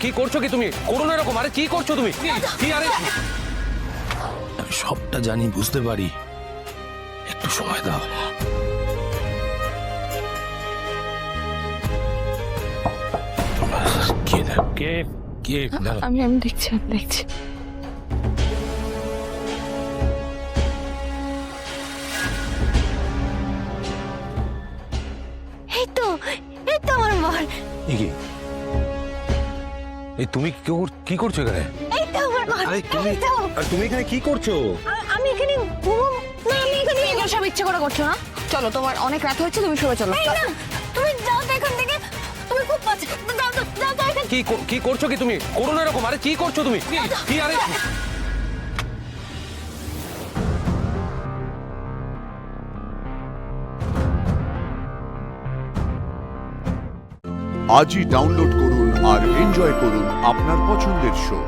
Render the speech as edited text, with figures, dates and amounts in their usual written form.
কি করছো কি তুমি? করো না এরকম। আরে কি করছো তুমি? কি আরে আমি সবটা জানি, বুঝতে পারি, একটু সময় দাও। কে না কে কে না আমি দেখছি এই তো আমার বর। কি? এই তুমি কি করছো এখানে? এই তো আমার বর। আরে তুমি এই তো। আর তুমি এখানে কি করছো? আমি এখানে ঘুম না, আমি এখানে এগুলো সব ইচ্ছে করে করছো না? চলো, তোমার অনেক রাত হচ্ছে, তুমি শুয়ে চলো। এই না, তুমি যাও তো এখান থেকে। তুমি খুব বাজে। যাও তো এখান কি করছো কি তুমি? করো না এরকম। আরে কি করছো তুমি? কি আরে আজই ডাউনলোড করুন আর এনজয় করুন আপনার পছন্দের শো।